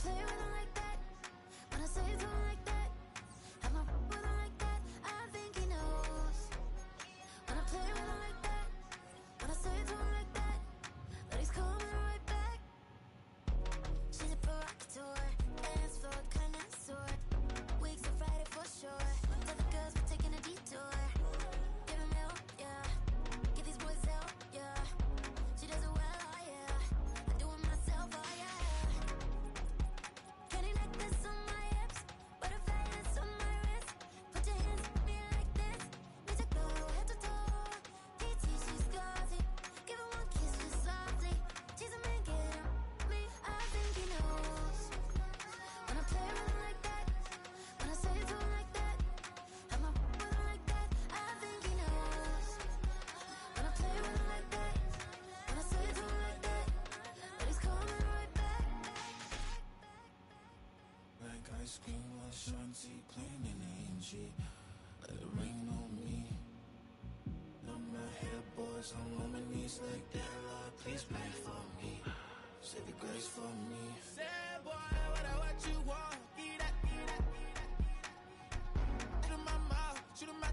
play with her like that, when I say it to him like that, am I with her like that? I think he knows. When I play with her like that, when I say it to him like that, that he's coming right back. She's a provocateur, dance floor connoisseur. Weeks on Friday for sure. Tell the girls we're taking a detour. Give him help, yeah. Get these boys help, yeah. She does it well, oh yeah. I do it myself, oh yeah. Candy necklace on my hips, butterflies on my wrist. Put your hands on me like this. Need to go head to toe. TT, she's glossy. Give her one kiss just softly. She's a man, get him me. I think he knows. When I play with him like that, when I say it to him like that, am I with him like that? I think he knows. When I play with him like that, when I say it to him like that, that he's coming right back. Like ice cream, while Shanti playing in the NG. Let it rain on me. Know my head, boys, I'm on my knees like that. Lord, please pray for me. Save the grace for me. Say, boy, what you want? Eat that, eat that, eat that. Shoot in my mouth, shoot in my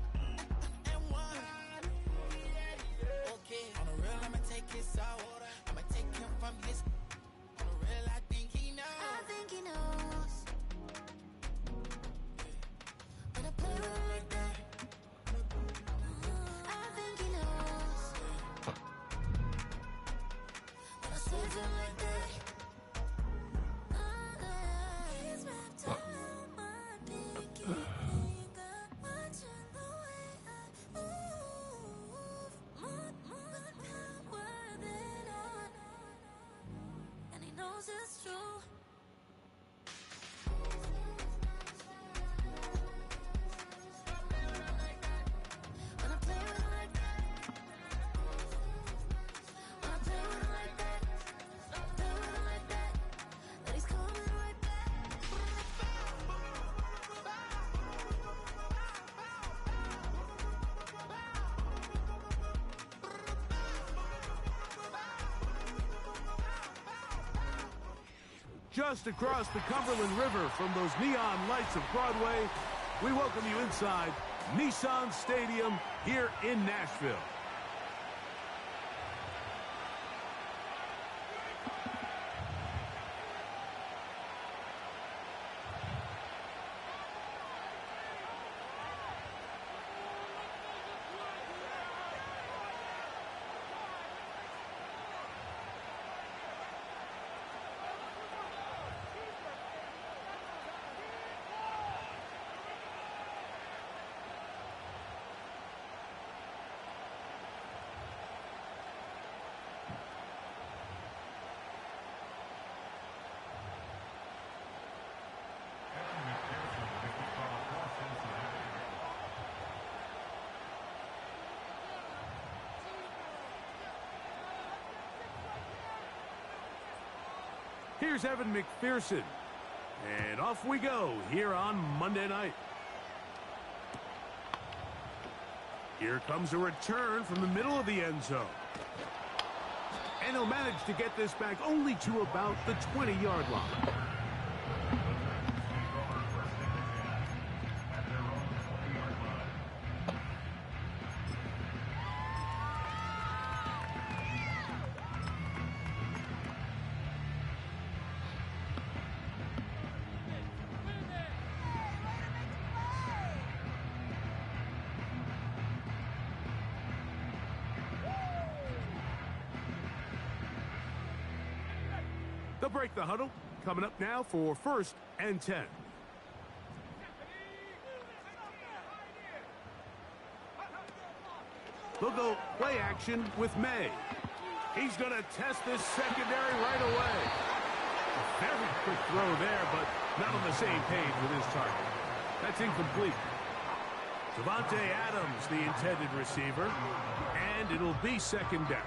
and one. Okay, on the real, I'ma take his out. I'ma take him from his. On the real, I think he knows. I think he knows. When I play with him like that, I think he knows. When I say it to him like that, he's wrapped around my pinky finger, watching the way I move. More power than on, and he knows it's true. When I play with him like that, when I play with him like that, play with him like that, that he's coming right back. Just across the Cumberland River from those neon lights of Broadway, we welcome you inside Nissan Stadium here in Nashville. Here's Evan McPherson. And off we go here on Monday night. Here comes a return from the middle of the end zone. And he'll manage to get this back only to about the 20-yard line. They'll break the huddle. Coming up now for 1st and 10. They'll go play action with May. He's going to test this secondary right away. A very quick throw there, but not on the same page with his target. That's incomplete. Davante Adams, the intended receiver, and it'll be 2nd down.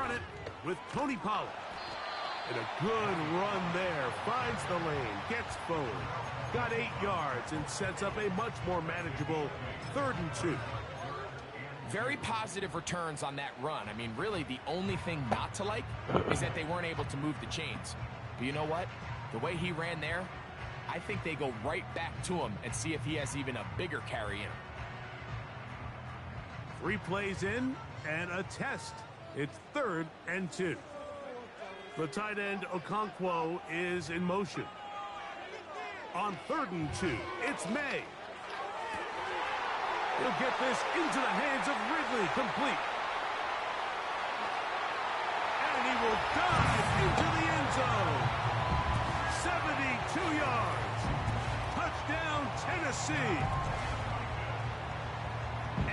run it with Tony Pollard. And a good run there. Finds the lane, gets forward. Got 8 yards and sets up a much more manageable 3rd and 2. Very positive returns on that run. I mean, really, the only thing not to like is that they weren't able to move the chains. But you know what? The way he ran there, I think they go right back to him and see if he has even a bigger carry in him. 3 plays in and a test. It's 3rd and 2. The tight end Okonkwo is in motion. On 3rd and 2, it's May. He'll get this into the hands of Ridley, complete. And he will dive into the end zone. 72 yards. Touchdown, Tennessee.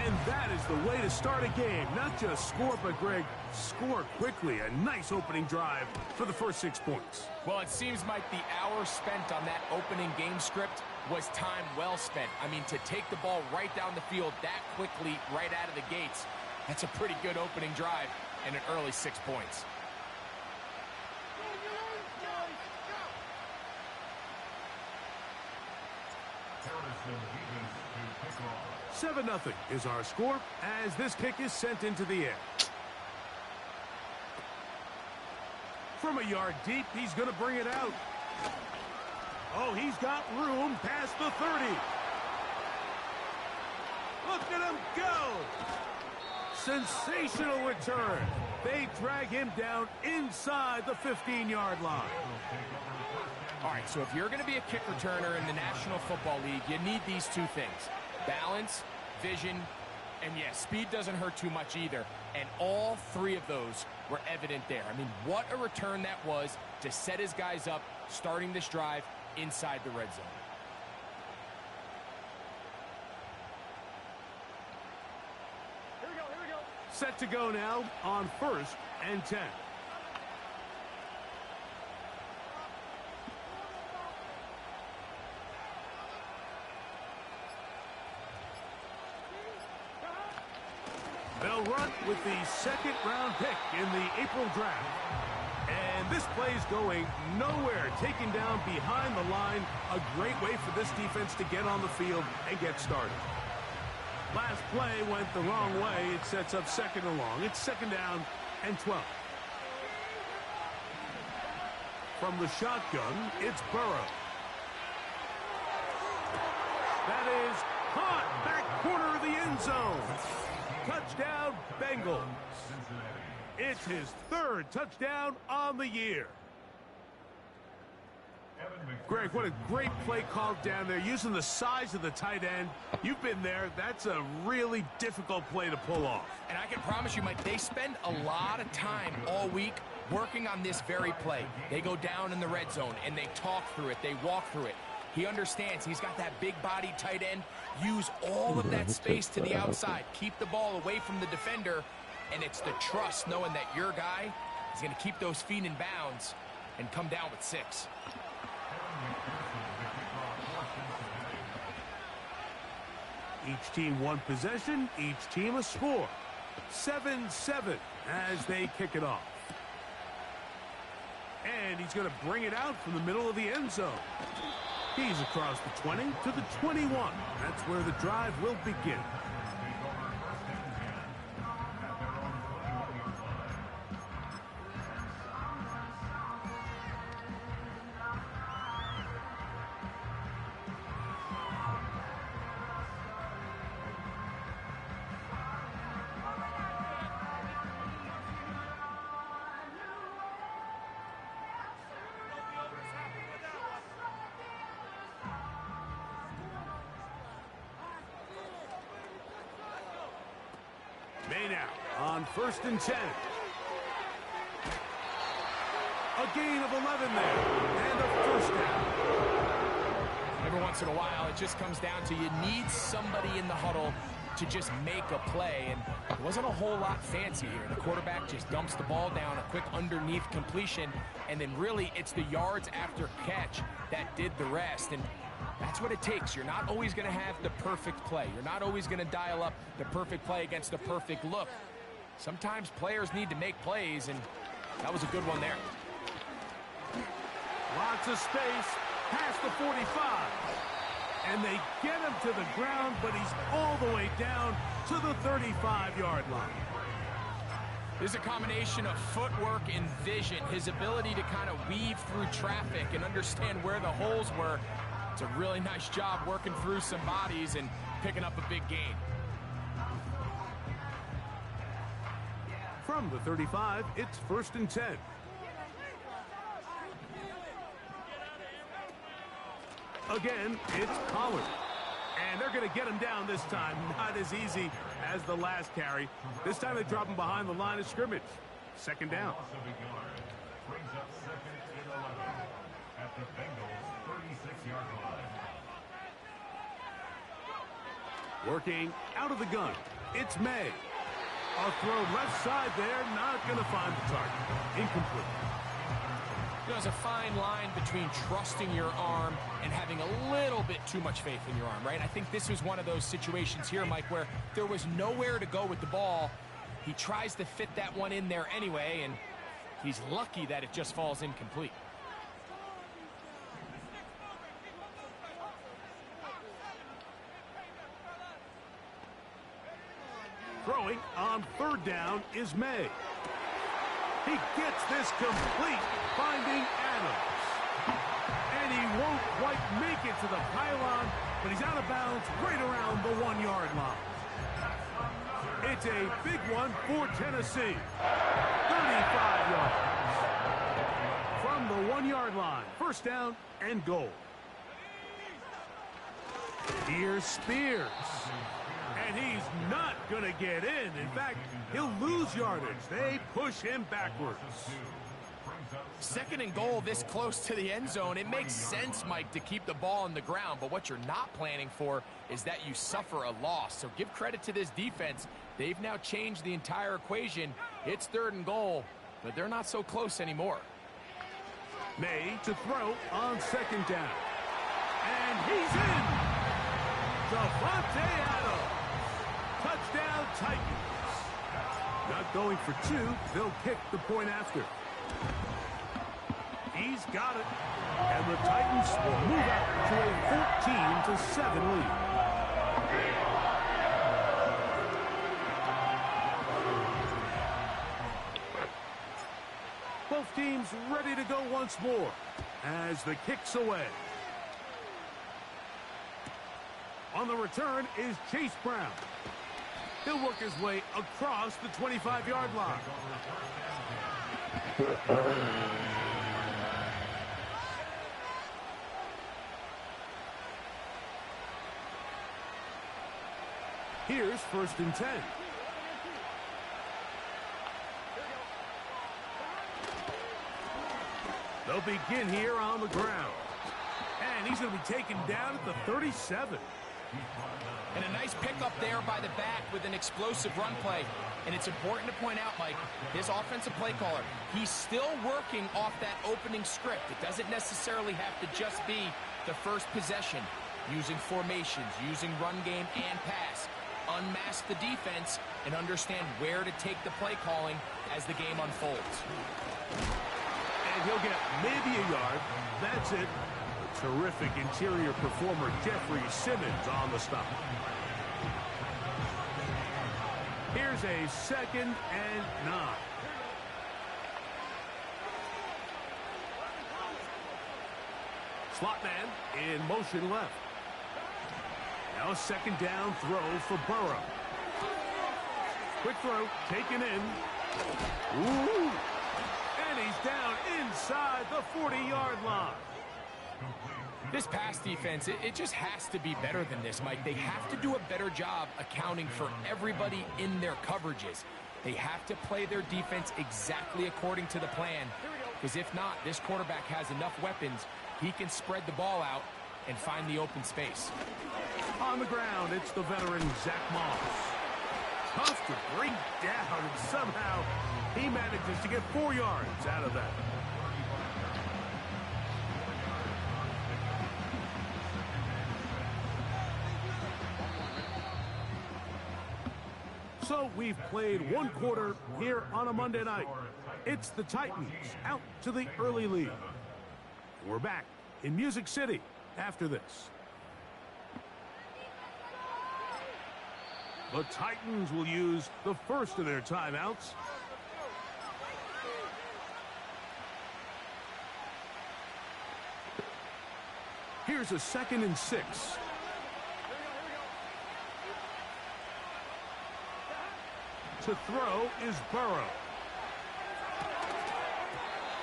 And that is the way to start a game. Not just score, but, Greg, score quickly. A nice opening drive for the first 6 points. Well, it seems like the hour spent on that opening game script was time well spent. I mean, to take the ball right down the field that quickly, right out of the gates, that's a pretty good opening drive and an early 6 points. Seven 0 is our score as this kick is sent into the air. From a yard deep, he's going to bring it out. Oh, he's got room past the 30. Look at him go. Sensational return. They drag him down inside the 15-yard line. All right, so if you're going to be a kick returner in the National Football League, you need these 2 things. Balance, vision, and yes, speed doesn't hurt too much either. And all 3 of those were evident there. I mean, what a return that was to set his guys up starting this drive inside the red zone. Here we go. Set to go now on 1st and 10. They'll run with the 2nd-round pick in the April draft. And this play's going nowhere. Taken down behind the line. A great way for this defense to get on the field and get started. Last play went the wrong way. It sets up 2nd and long. It's 2nd down and 12. From the shotgun, it's Burrow. That is caught. Back corner of the end zone. Touchdown, Bengals. It's his 3rd touchdown on the year. Greg, what a great play called down there, using the size of the tight end. You've been there. That's a really difficult play to pull off. And I can promise you, Mike, they spend a lot of time all week working on this very play. They go down in the red zone, and they talk through it. They walk through it. He understands he's got that big-bodied tight end. Use all of that space to the outside. Keep the ball away from the defender, and it's the trust knowing that your guy is going to keep those feet in bounds and come down with 6. Each team 1 possession, each team a score. 7-7 as they kick it off. And he's going to bring it out from the middle of the end zone. He's across the 20 to the 21. That's where the drive will begin. May now on 1st and 10. A gain of 11 there, and a 1st down. Every once in a while, it just comes down to you need somebody in the huddle to just make a play, and it wasn't a whole lot fancy here. The quarterback just dumps the ball down, a quick underneath completion, and then really it's the yards after catch that did the rest. And that's what it takes. You're not always going to have the perfect play. You're not always going to dial up the perfect play against the perfect look. Sometimes players need to make plays, and that was a good one there. Lots of space past the 45. And they get him to the ground, but he's all the way down to the 35-yard line. There's a combination of footwork and vision, his ability to kind of weave through traffic and understand where the holes were. It's a really nice job working through some bodies and picking up a big gain. From the 35, it's 1st and 10. Again, it's Pollard. And they're going to get him down this time. Not as easy as the last carry. This time they drop him behind the line of scrimmage. 2nd down. Brings up 2nd and 11 at the Bengals' 36-yard line. Working out of the gun, it's May. A throw left side there, not going to find the target. Incomplete. There's a fine line between trusting your arm and having a little bit too much faith in your arm, right? I think this was one of those situations here, Mike, where there was nowhere to go with the ball. He tries to fit that one in there anyway, and he's lucky that it just falls incomplete. Throwing on 3rd down is May. He gets this complete, finding Adams. And he won't quite make it to the pylon, but he's out of bounds right around the 1-yard line. It's a big one for Tennessee. 35 yards. From the 1-yard line, 1st down and goal. Here's Spears. And he's not going to get in. In fact, he'll lose yardage. They push him backwards. 2nd and goal this close to the end zone. It makes sense, Mike, to keep the ball on the ground. But what you're not planning for is that you suffer a loss. So give credit to this defense. They've now changed the entire equation. It's 3rd and goal, but they're not so close anymore. May to throw on 2nd down. And he's in. Davante Adams. Touchdown, Titans. Not going for 2. They'll kick the point after. He's got it. And the Titans will move out to a 14-7 lead. Both teams ready to go once more as the kick's away. On the return is Chase Brown. He'll work his way across the 25-yard line. Here's 1st and 10. They'll begin here on the ground. And he's going to be taken down at the 37. And a nice pickup there by the back with an explosive run play. And it's important to point out, Mike, this offensive play caller, he's still working off that opening script. It doesn't necessarily have to just be the first possession. Using formations, using run game and pass. Unmask the defense and understand where to take the play calling as the game unfolds. And he'll get maybe a yard. That's it. Terrific interior performer Jeffrey Simmons on the stop. Here's a 2nd and 9. Slot man in motion left. Now a 2nd down throw for Burrow. Quick throw, taken in. Ooh! And he's down inside the 40-yard line. This pass defense, it just has to be better than this, Mike. They have to do a better job accounting for everybody in their coverages. They have to play their defense exactly according to the plan, because if not, this quarterback has enough weapons. He can spread the ball out and find the open space. On the ground, it's the veteran Zach Moss. Tough to bring down, and somehow he manages to get 4 yards out of that. So we've played one quarter here on a Monday night. It's the Titans out to the early lead. We're back in Music City after this. The Titans will use the first of their timeouts. Here's a 2nd and 6. To throw is Burrow.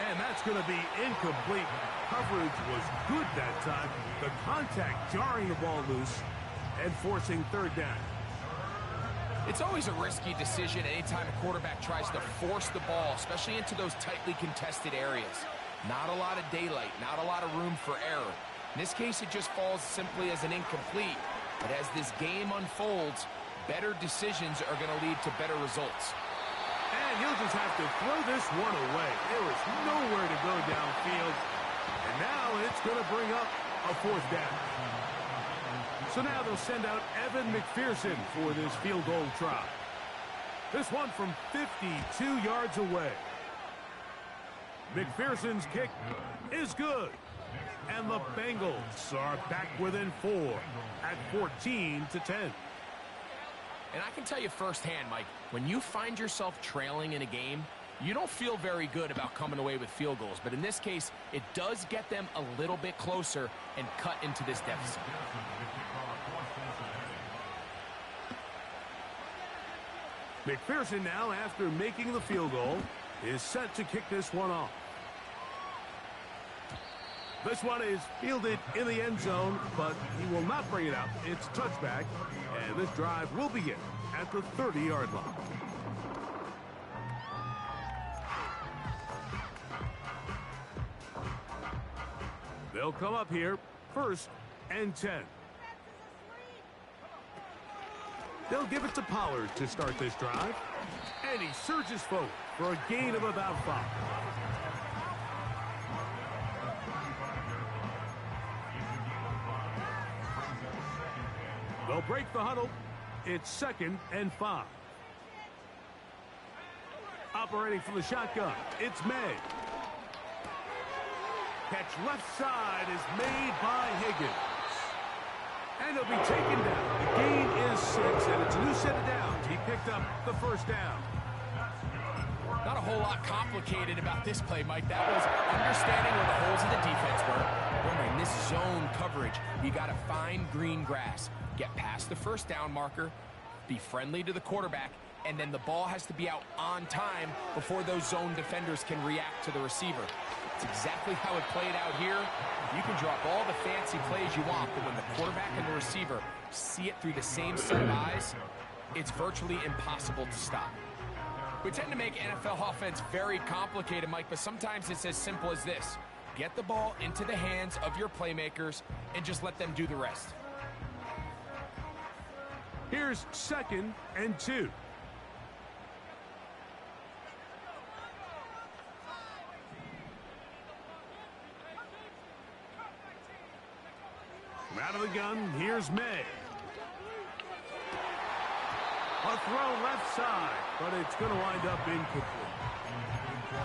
And that's going to be incomplete. Coverage was good that time. The contact jarring the ball loose and forcing 3rd down. It's always a risky decision anytime a quarterback tries to force the ball, especially into those tightly contested areas. Not a lot of daylight, not a lot of room for error. In this case, it just falls simply as an incomplete. But as this game unfolds, better decisions are going to lead to better results. And he'll just have to throw this one away. There was nowhere to go downfield. And now it's going to bring up a 4th down. So now they'll send out Evan McPherson for this field goal try. This one from 52 yards away. McPherson's kick is good. And the Bengals are back within 4 at 14-10. And I can tell you firsthand, Mike, when you find yourself trailing in a game, you don't feel very good about coming away with field goals. But in this case, it does get them a little bit closer and cut into this deficit. McPherson now, after making the field goal, is set to kick this one off. This one is fielded in the end zone, but he will not bring it out. It's touchback, and this drive will begin at the 30-yard line. They'll come up here, 1st and 10. They'll give it to Pollard to start this drive. And he surges forward for a gain of about 5. They'll break the huddle. It's 2nd and 5. Operating from the shotgun, it's May. Catch left side is made by Higgins. And he'll be taken down. The gain is 6, and it's a new set of downs. He picked up the 1st down. Not a whole lot complicated about this play, Mike. That was understanding where the holes in the defense were. Remember, in this zone coverage, you got to find green grass. Get past the 1st down marker, be friendly to the quarterback, and then the ball has to be out on time before those zone defenders can react to the receiver. It's exactly how it played out here. You can drop all the fancy plays you want, but when the quarterback and the receiver see it through the same set of eyes, it's virtually impossible to stop. We tend to make NFL offense very complicated, Mike, but sometimes it's as simple as this. Get the ball into the hands of your playmakers and just let them do the rest. Here's 2nd and 2. From out of the gun, here's May. A throw left side, but it's going to wind up incomplete.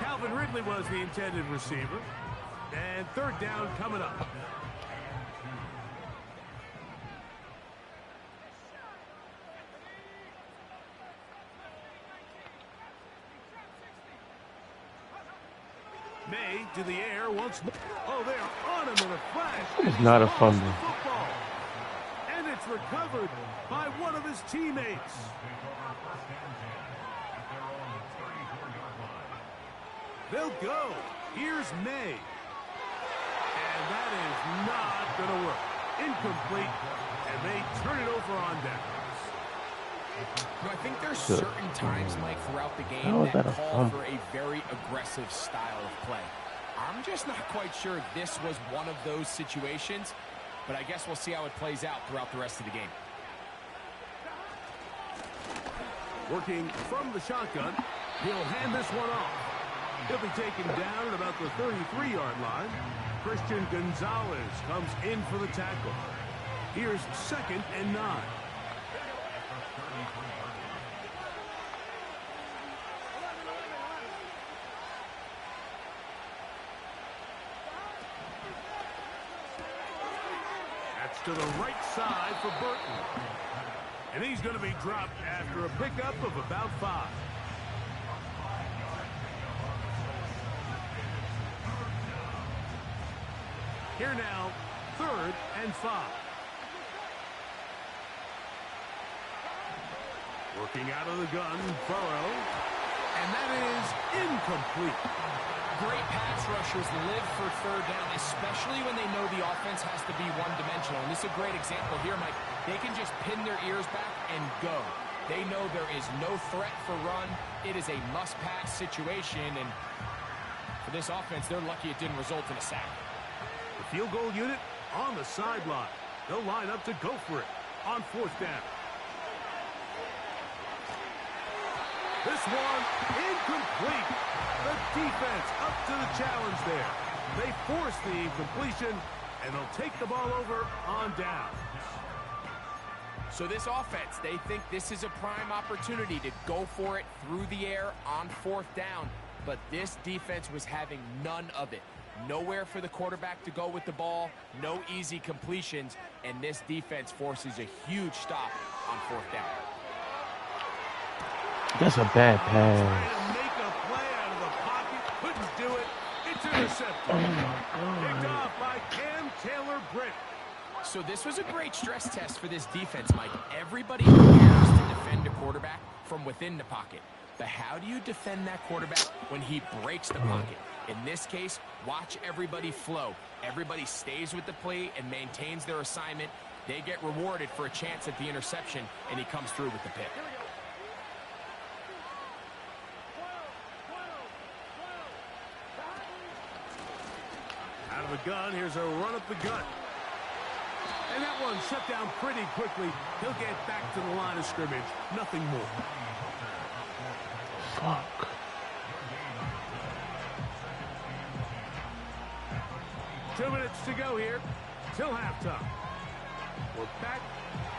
Calvin Ridley was the intended receiver. And 3rd down coming up. May to the air once more. Oh, they're on him in a flash. It's not a fumble. And it's recovered by one of his teammates. They'll go. Here's May. And that is not going to work. Incomplete. And they turn it over on downs. You know, I think there's certain times, Mike, throughout the game that call for a very aggressive style of play. I'm just not quite sure this was one of those situations, but I guess we'll see how it plays out throughout the rest of the game. Working from the shotgun, he'll hand this one off. He'll be taken down at about the 33-yard line. Christian Gonzalez comes in for the tackle. Here's 2nd and 9. to the right side for Burton. And he's going to be dropped after a pickup of about 5. Here now, 3rd and 5. Working out of the gun, Burrow. And that is incomplete. Great pass rushers live for 3rd down, especially when they know the offense has to be one-dimensional. And this is a great example here, Mike. They can just pin their ears back and go. They know there is no threat for run. It is a must-pass situation, and for this offense, they're lucky it didn't result in a sack. The field goal unit on the sideline. They'll line up to go for it on 4th down. This one incomplete. The defense up to the challenge there. They force the incompletion, and they'll take the ball over on down. So this offense, they think this is a prime opportunity to go for it through the air on 4th down. But this defense was having none of it. Nowhere for the quarterback to go with the ball, no easy completions, and this defense forces a huge stop on 4th down. That's a bad Trying pass. to make a play out of the pocket, couldn't do it. It's intercepted. Picked off by Cam Taylor-Britt. So this was a great stress test for this defense, Mike. Everybody prepares to defend a quarterback from within the pocket. But how do you defend that quarterback when he breaks the pocket? In this case, watch everybody flow. Everybody stays with the play and maintains their assignment. They get rewarded for a chance at the interception, and he comes through with the pick. Out of the gun, here's a run up the gut. And that one shut down pretty quickly. He'll get back to the line of scrimmage. Nothing more. Fuck. Two minutes to go here till halftime. We're back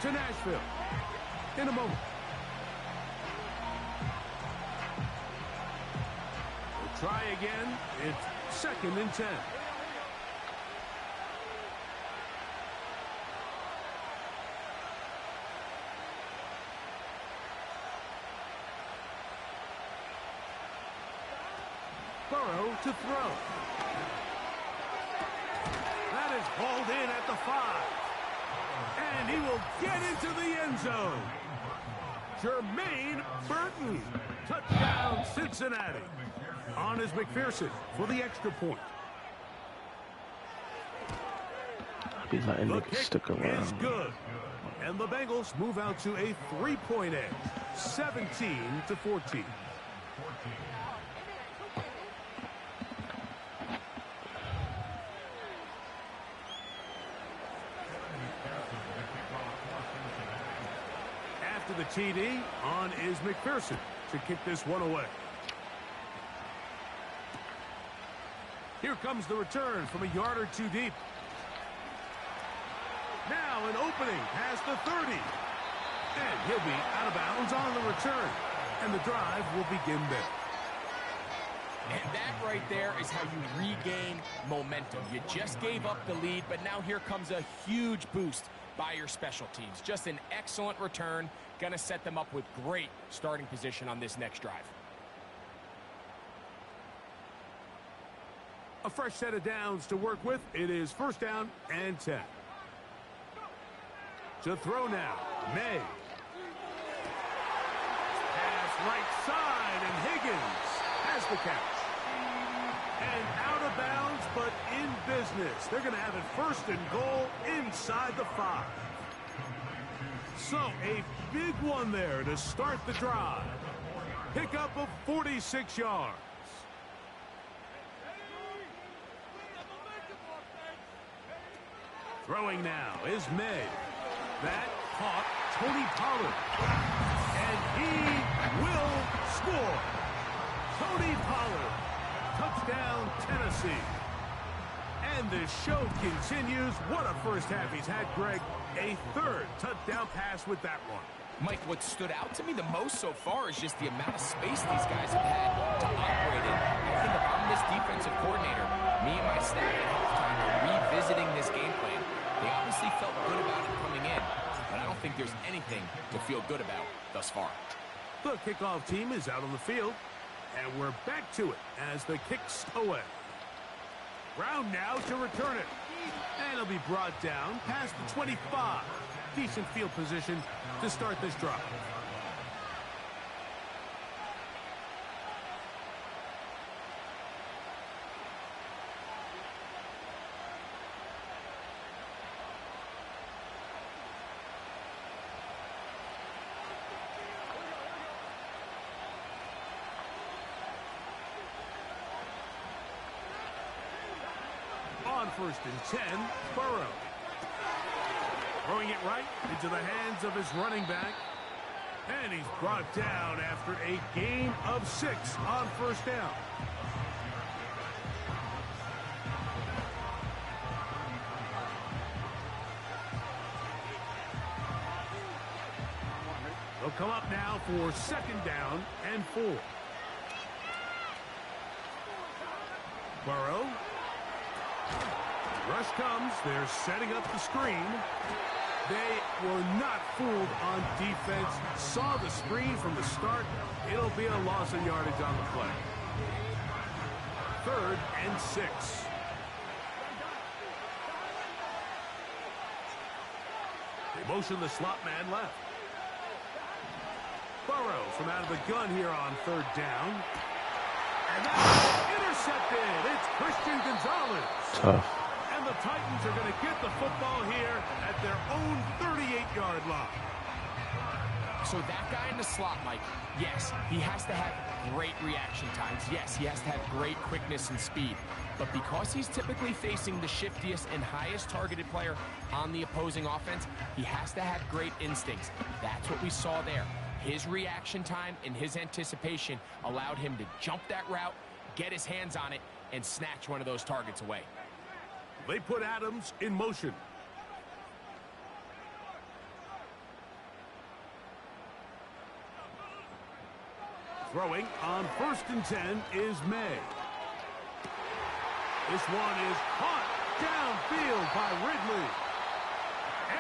to Nashville in a moment. We'll try again. It's 2nd and 10. Burrow to throw. That is hauled in at the 5. And he will get into the end zone. Jermaine Burton. Touchdown, Cincinnati. On is McPherson for the extra point. I'll be letting The niggas kick stick is around. good. And the Bengals move out to a 3-point edge. 17-14. After the TD, on is McPherson to kick this one away. Here comes the return from a yard or two deep. Now an opening past the 30. And he'll be out of bounds on the return. And the drive will begin there. And that right there is how you regain momentum. You just gave up the lead, but now here comes a huge boost by your special teams. Just an excellent return. Going to set them up with great starting position on this next drive. A fresh set of downs to work with. It is 1st down and 10. To throw now, May. Pass right side, and Higgins has the catch. And out of bounds, but in business. They're going to have it 1st and goal inside the 5. So a big one there to start the drive. Pickup of 46 yards. Throwing now is May. That caught Tony Pollard. And he will score. Tony Pollard. Touchdown, Tennessee. And the show continues. What a first half he's had, Greg. A 3rd touchdown pass with that one. Mike, what stood out to me the most so far is just the amount of space these guys have had to operate in. I think if I'm this defensive coordinator, me and my staff at halftime are revisiting this game plan. They obviously felt good about it coming in, but I don't think there's anything to feel good about thus far. The kickoff team is out on the field, and we're back to it as the kick's away. Brown now to return it, and it'll be brought down past the 25. Decent field position to start this drive. On 1st and 10, Burrow. Throwing it right into the hands of his running back. And he's brought down after a gain of 6 on 1st down. They'll come up now for 2nd down and 4. Burrow. Rush comes. They're setting up the screen. They were not fooled on defense. Saw the screen from the start. It'll be a loss of yardage on the play. 3rd and 6. They motion the slot man left. Burrow from out of the gun here on 3rd down. And that's intercepted. It's Christian Gonzalez. Tough. And the Titans are going to get the football here at their own 38-yard line. So that guy in the slot, Mike, yes, he has to have great reaction times. Yes, he has to have great quickness and speed. But because he's typically facing the shiftiest and highest targeted player on the opposing offense, he has to have great instincts. That's what we saw there. His reaction time and his anticipation allowed him to jump that route, get his hands on it, and snatch one of those targets away. They put Adams in motion. Throwing on 1st and 10 is May. This one is caught downfield by Ridley.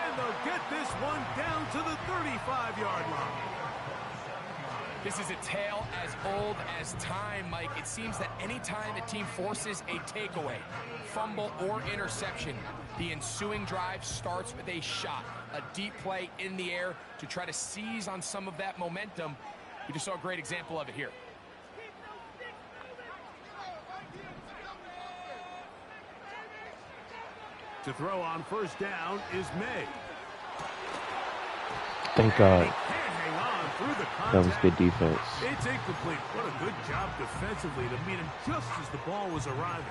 And they'll get this one down to the 35-yard line. This is a tale as old as time, Mike. It seems that any time a team forces a takeaway, fumble, or interception, the ensuing drive starts with a shot, a deep play in the air to try to seize on some of that momentum. We just saw a great example of it here. To throw on 1st down is May. Thank God. That was good defense. It's incomplete. What a good job defensively to meet him just as the ball was arriving.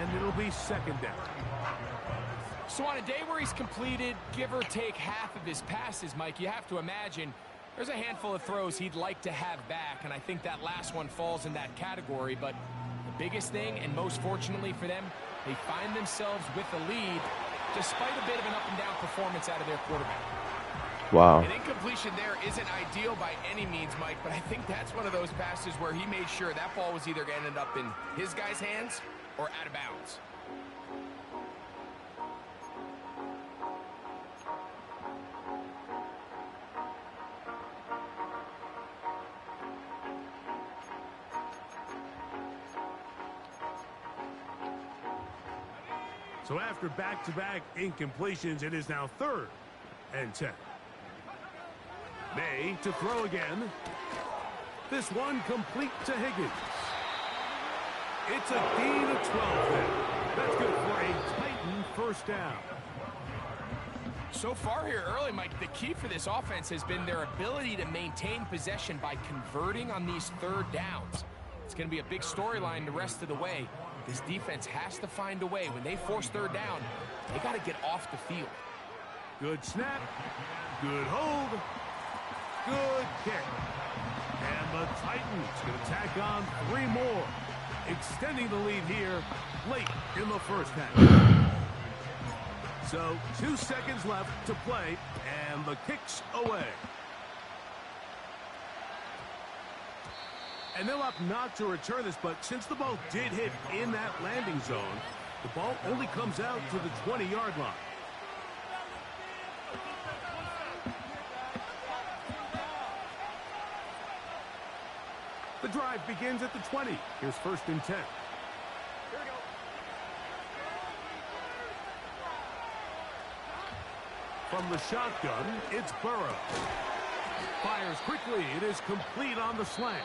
And it'll be 2nd down. So on a day where he's completed, give or take half of his passes, Mike, you have to imagine there's a handful of throws he'd like to have back, and I think that last one falls in that category. But the biggest thing, and most fortunately for them, they find themselves with a lead despite a bit of an up-and-down performance out of their quarterback. Wow. An incompletion there isn't ideal by any means, Mike, but I think that's one of those passes where he made sure that ball was either going to end up in his guy's hands or out of bounds. So after back-to-back incompletions, it is now 3rd and 10. May to throw again. This one complete to Higgins. It's a gain of 12 there. That's good for a Titan 1st down. So far here early, Mike, the key for this offense has been their ability to maintain possession by converting on these 3rd downs. It's going to be a big storyline the rest of the way. This defense has to find a way. When they force 3rd down, they got to get off the field. Good snap. Good hold. Good kick. And the Titans going to tack on 3 more, extending the lead here late in the 1st half. So 2 seconds left to play, and the kick's away. And they'll opt not to return this, but since the ball did hit in that landing zone, the ball only comes out to the 20-yard line. The drive begins at the 20. Here's 1st and 10. From the shotgun, it's Burrow. Fires quickly. It is complete on the slant.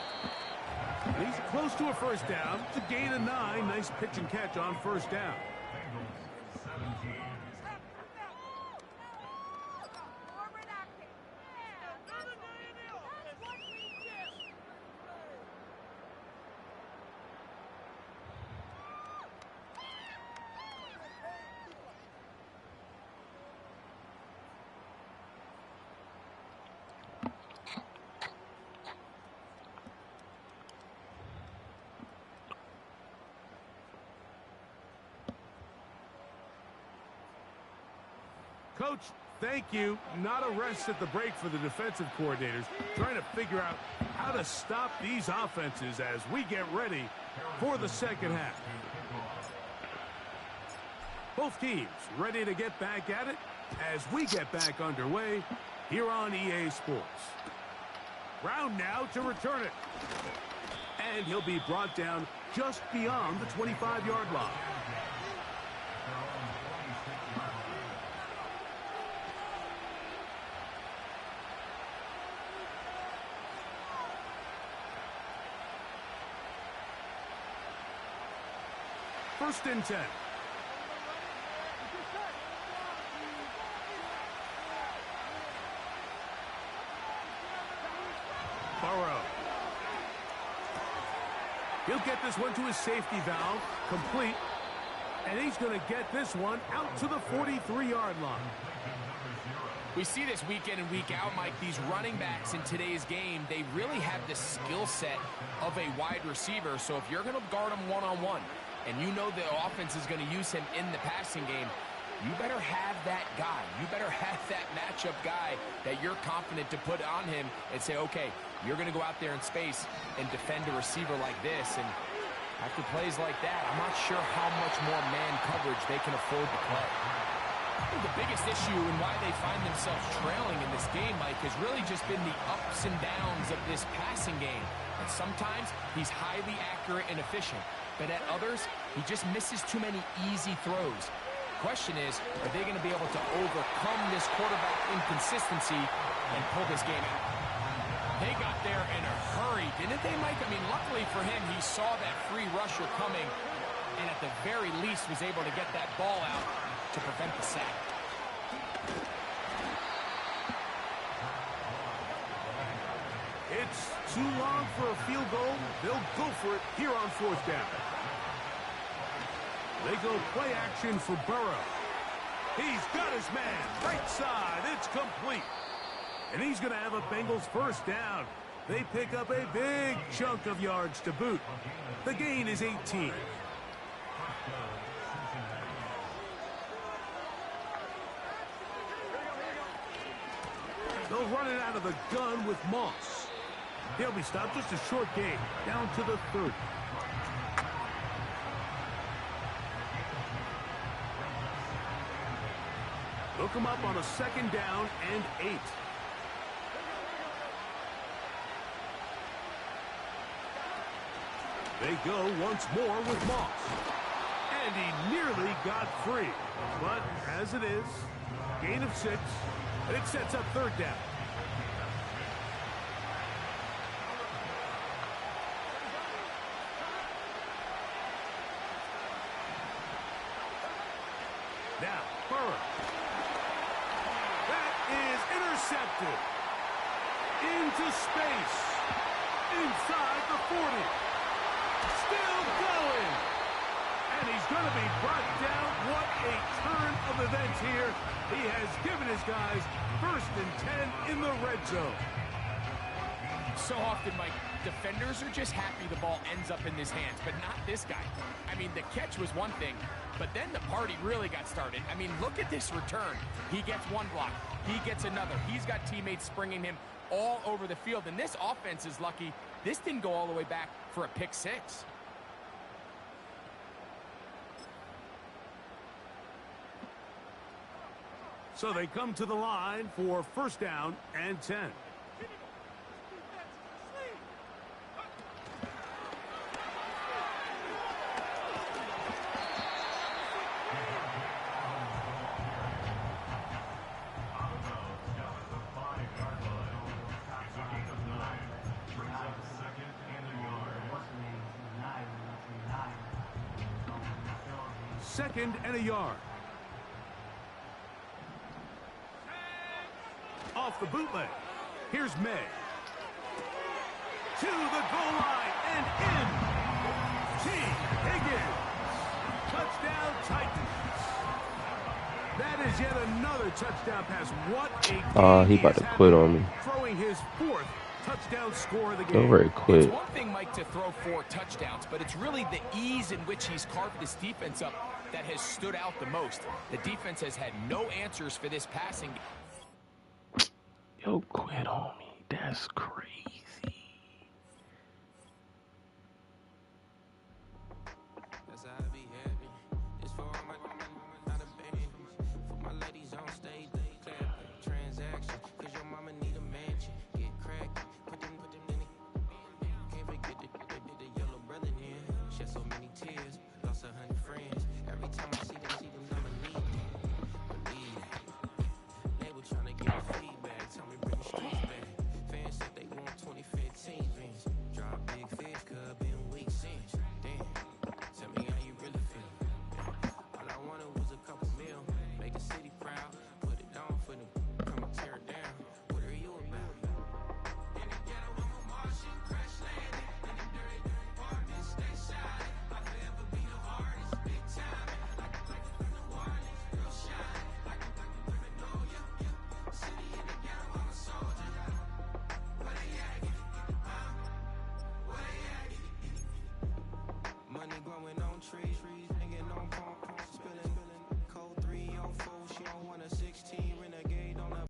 And he's close to a 1st down. It's a gain of 9. Nice pitch and catch on 1st down. Bengals 17. Coach, thank you. Not a rest at the break for the defensive coordinators, trying to figure out how to stop these offenses as we get ready for the 2nd half. Both teams ready to get back at it as we get back underway here on EA Sports. Brown now to return it. And he'll be brought down just beyond the 25-yard line. First and 10. Burrow. He'll get this one to his safety valve, complete. And he's going to get this one out to the 43-yard line. We see this week in and week out, Mike, these running backs in today's game, they really have the skill set of a wide receiver. So if you're going to guard them one-on-one, and you know the offense is going to use him in the passing game, you better have that guy. You better have that matchup guy that you're confident to put on him and say, okay, you're going to go out there in space and defend a receiver like this. And after plays like that, I'm not sure how much more man coverage they can afford to play. I think the biggest issue and why they find themselves trailing in this game, Mike, has really just been the ups and downs of this passing game. And sometimes he's highly accurate and efficient, but at others, he just misses too many easy throws. Question is, are they going to be able to overcome this quarterback inconsistency and pull this game out? They got there in a hurry, didn't they, Mike? I mean, luckily for him, he saw that free rusher coming and at the very least was able to get that ball out to prevent the sack. It's too long for a field goal. They'll go for it here on 4th down. They go play action for Burrow. He's got his man. Right side. It's complete. And he's going to have a Bengals 1st down. They pick up a big chunk of yards to boot. The gain is 18. They'll run it out of the gun with Moss. He'll be stopped just a short gain, down to the 30. Hook him up on a 2nd down and 8. They go once more with Moss. And he nearly got free. But as it is, gain of 6. And it sets up 3rd down. Now, Burrow. That is intercepted. Into space. Inside the 40. Still going. And he's going to be brought down. What a turn of events here. He has given his guys 1st and 10 in the red zone. So often, Mike, defenders are just happy the ball ends up in his hands, but not this guy. I mean, the catch was one thing, but then the party really got started. I mean, look at this return. He gets one block. He gets another. He's got teammates springing him all over the field, and this offense is lucky. This didn't go all the way back for a pick 6. So they come to the line for 1st down and 10. 2nd and a yard. Off the bootleg. Here's May. To the goal line and in. T. Higgins. Touchdown Titans. That is yet another touchdown pass. What a game He about to quit on me. Throwing his 4th touchdown score of the game. Don't worry, quit. It's one thing, Mike, to throw 4 touchdowns, but it's really the ease in which he's carved this defense up that has stood out the most. The defense has had no answers for this passing. Yo, quit on me. That's crazy. That's how I be happy. It's for all my not a band. For my ladies on stage, they clap transaction. Cause your mama need a mansion. Get cracked. Put them in it. Can't forget the yellow brother then. Shed so many tears. Lost 100 friends. Every time I see them